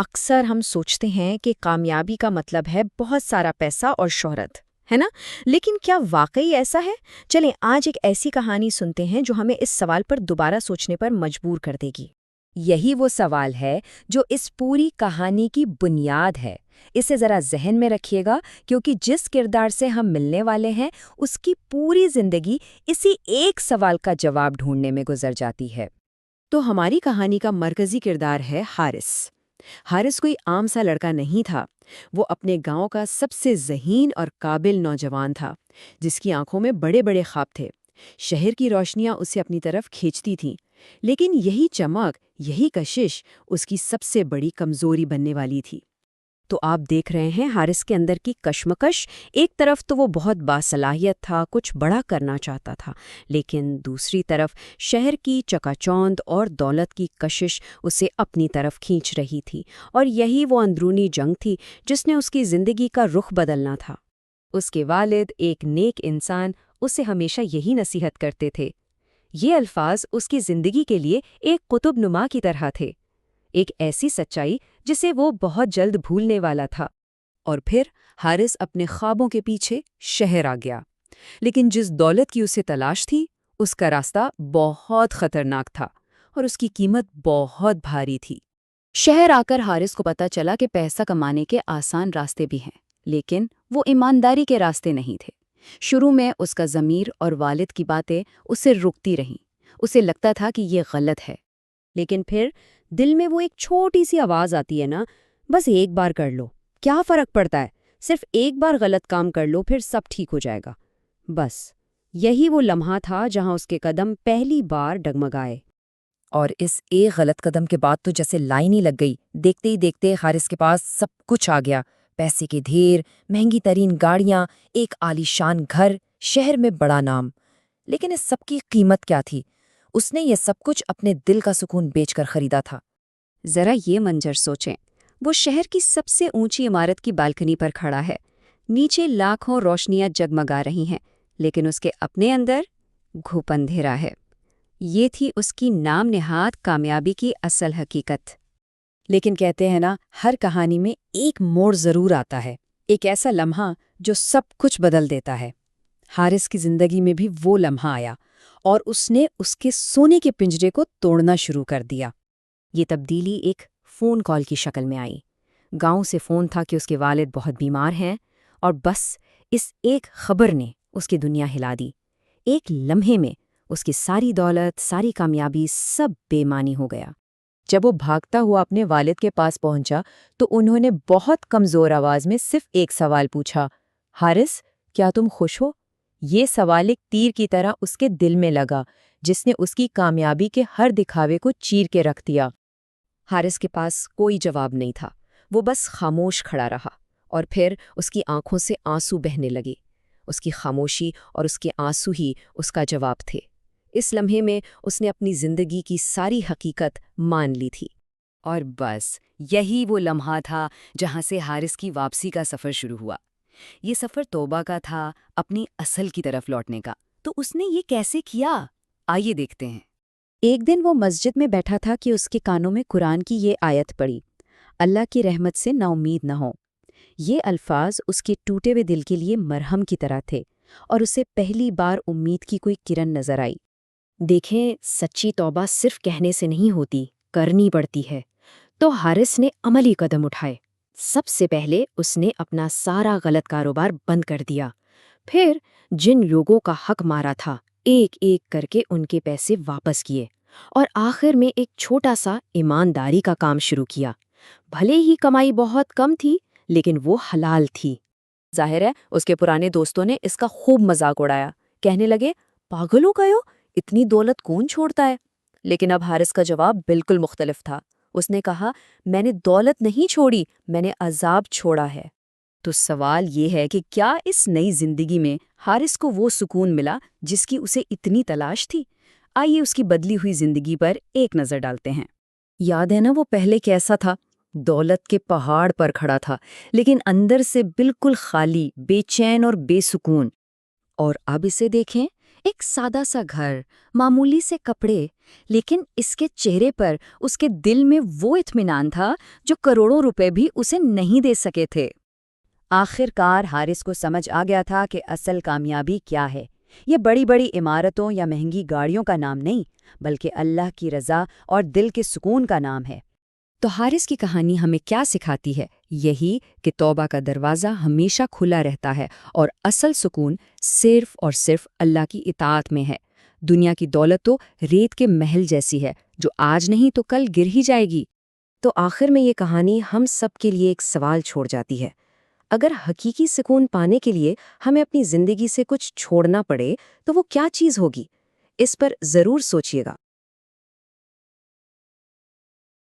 اکثر ہم سوچتے ہیں کہ کامیابی کا مطلب ہے بہت سارا پیسہ اور شہرت، ہے نا؟ لیکن کیا واقعی ایسا ہے؟ چلیں آج ایک ایسی کہانی سنتے ہیں جو ہمیں اس سوال پر دوبارہ سوچنے پر مجبور کر دے گی۔ یہی وہ سوال ہے جو اس پوری کہانی کی بنیاد ہے۔ اسے ذرا ذہن میں رکھیے گا، کیونکہ جس کردار سے ہم ملنے والے ہیں اس کی پوری زندگی اسی ایک سوال کا جواب ڈھونڈنے میں گزر جاتی ہے۔ تو ہماری کہانی کا مرکزی کردار ہے حارث۔ حارث کوئی عام سا لڑکا نہیں تھا، وہ اپنے گاؤں کا سب سے ذہین اور قابل نوجوان تھا، جس کی آنکھوں میں بڑے بڑے خواب تھے۔ شہر کی روشنیاں اسے اپنی طرف کھینچتی تھیں، لیکن یہی چمک، یہی کشش اس کی سب سے بڑی کمزوری بننے والی تھی۔ تو آپ دیکھ رہے ہیں حارث کے اندر کی کشمکش۔ ایک طرف تو وہ بہت باصلاحیت تھا، کچھ بڑا کرنا چاہتا تھا، لیکن دوسری طرف شہر کی چکا چوند اور دولت کی کشش اسے اپنی طرف کھینچ رہی تھی، اور یہی وہ اندرونی جنگ تھی جس نے اس کی زندگی کا رخ بدلنا تھا۔ اس کے والد، ایک نیک انسان، اسے ہمیشہ یہی نصیحت کرتے تھے۔ یہ الفاظ اس کی زندگی کے لیے ایک قطب نما کی طرح تھے، ایک ایسی سچائی جسے وہ بہت جلد بھولنے والا تھا۔ اور پھر حارث اپنے خوابوں کے پیچھے شہر آ گیا، لیکن جس دولت کی اسے تلاش تھی اس کا راستہ بہت خطرناک تھا، اور اس کی قیمت بہت بھاری تھی۔ شہر آ کر حارث کو پتہ چلا کہ پیسہ کمانے کے آسان راستے بھی ہیں، لیکن وہ ایمانداری کے راستے نہیں تھے۔ شروع میں اس کا ضمیر اور والد کی باتیں اسے رکتی رہیں، اسے لگتا تھا کہ یہ غلط ہے۔ لیکن پھر دل میں وہ ایک چھوٹی سی آواز آتی ہے نا، بس ایک بار کر لو، کیا فرق پڑتا ہے؟ صرف ایک بار غلط کام کر لو، پھر سب ٹھیک ہو جائے گا۔ بس یہی وہ لمحہ تھا جہاں اس کے قدم پہلی بار ڈگمگائے۔ اور اس ایک غلط قدم کے بعد تو جیسے لائن ہی لگ گئی۔ دیکھتے ہی دیکھتے حارث کے پاس سب کچھ آ گیا، پیسے کے ڈھیر، مہنگی ترین گاڑیاں، ایک عالیشان گھر، شہر میں بڑا نام۔ لیکن اس سب کی قیمت کیا تھی؟ اس نے یہ سب کچھ اپنے دل کا سکون بیچ کر خریدا تھا۔ ذرا یہ منظر سوچیں، وہ شہر کی سب سے اونچی عمارت کی بالکنی پر کھڑا ہے، نیچے لاکھوں روشنیاں جگمگا رہی ہیں، لیکن اس کے اپنے اندر گھوپ اندھیرا ہے۔ یہ تھی اس کی نام نہاد کامیابی کی اصل حقیقت۔ لیکن کہتے ہیں نا، ہر کہانی میں ایک موڑ ضرور آتا ہے، ایک ایسا لمحہ جو سب کچھ بدل دیتا ہے۔ حارث کی زندگی میں بھی وہ لمحہ آیا، اور اس نے اس کے سونے کے پنجرے کو توڑنا شروع کر دیا۔ یہ تبدیلی ایک فون کال کی شکل میں آئی۔ گاؤں سے فون تھا کہ اس کے والد بہت بیمار ہیں، اور بس اس ایک خبر نے اس کی دنیا ہلا دی۔ ایک لمحے میں اس کی ساری دولت، ساری کامیابی، سب بے معنی ہو گیا۔ جب وہ بھاگتا ہوا اپنے والد کے پاس پہنچا تو انہوں نے بہت کمزور آواز میں صرف ایک سوال پوچھا، حارث، کیا تم خوش ہو؟ یہ سوال ایک تیر کی طرح اس کے دل میں لگا، جس نے اس کی کامیابی کے ہر دکھاوے کو چیر کے رکھ دیا۔ حارث کے پاس کوئی جواب نہیں تھا، وہ بس خاموش کھڑا رہا، اور پھر اس کی آنکھوں سے آنسو بہنے لگے۔ اس کی خاموشی اور اس کے آنسو ہی اس کا جواب تھے۔ اس لمحے میں اس نے اپنی زندگی کی ساری حقیقت مان لی تھی۔ اور بس یہی وہ لمحہ تھا جہاں سے حارث کی واپسی کا سفر شروع ہوا۔ یہ سفر توبہ کا تھا، اپنی اصل کی طرف لوٹنے کا۔ تو اس نے یہ کیسے کیا؟ آئیے دیکھتے ہیں۔ ایک دن وہ مسجد میں بیٹھا تھا کہ اس کے کانوں میں قرآن کی یہ آیت پڑی، اللہ کی رحمت سے نا امید نہ ہو۔ یہ الفاظ اس کے ٹوٹے ہوئے دل کے لیے مرہم کی طرح تھے، اور اسے پہلی بار امید کی کوئی کرن نظر آئی۔ دیکھیں، سچی توبہ صرف کہنے سے نہیں ہوتی، کرنی پڑتی ہے۔ تو حارث نے عملی قدم اٹھائے۔ سب سے پہلے اس نے اپنا سارا غلط کاروبار بند کر دیا، پھر جن لوگوں کا حق مارا تھا ایک ایک کر کے ان کے پیسے واپس کیے، اور آخر میں ایک چھوٹا سا ایمانداری کا کام شروع کیا۔ بھلے ہی کمائی بہت کم تھی، لیکن وہ حلال تھی۔ ظاہر ہے اس کے پرانے دوستوں نے اس کا خوب مذاق اڑایا، کہنے لگے، پاگل ہو گئے ہو، اتنی دولت کون چھوڑتا ہے؟ لیکن اب حارث کا جواب بالکل مختلف تھا۔ اس نے کہا، میں نے دولت نہیں چھوڑی، میں نے عذاب چھوڑا ہے۔ تو سوال یہ ہے کہ کیا اس نئی زندگی میں حارث کو وہ سکون ملا جس کی اسے اتنی تلاش تھی؟ آئیے اس کی بدلی ہوئی زندگی پر ایک نظر ڈالتے ہیں۔ یاد ہے نا وہ پہلے کیسا تھا؟ دولت کے پہاڑ پر کھڑا تھا، لیکن اندر سے بالکل خالی، بے چین اور بے سکون۔ اور اب اسے دیکھیں، ایک سادہ سا گھر، معمولی سے کپڑے، لیکن اس کے چہرے پر، اس کے دل میں وہ اطمینان تھا جو کروڑوں روپے بھی اسے نہیں دے سکے تھے۔ آخر کار حارث کو سمجھ آ گیا تھا کہ اصل کامیابی کیا ہے۔ یہ بڑی بڑی عمارتوں یا مہنگی گاڑیوں کا نام نہیں، بلکہ اللہ کی رضا اور دل کے سکون کا نام ہے۔ تو حارث کی کہانی ہمیں کیا سکھاتی ہے؟ یہی کہ توبہ کا دروازہ ہمیشہ کھلا رہتا ہے اور اصل سکون صرف اور صرف اللہ کی اطاعت میں ہے۔ دنیا کی دولت تو ریت کے محل جیسی ہے جو آج نہیں تو کل گر ہی جائے گی۔ تو آخر میں یہ کہانی ہم سب کے لیے ایک سوال چھوڑ جاتی ہے۔ اگر حقیقی سکون پانے کے لیے ہمیں اپنی زندگی سے کچھ چھوڑنا پڑے تو وہ کیا چیز ہوگی؟ اس پر ضرور سوچیے گا۔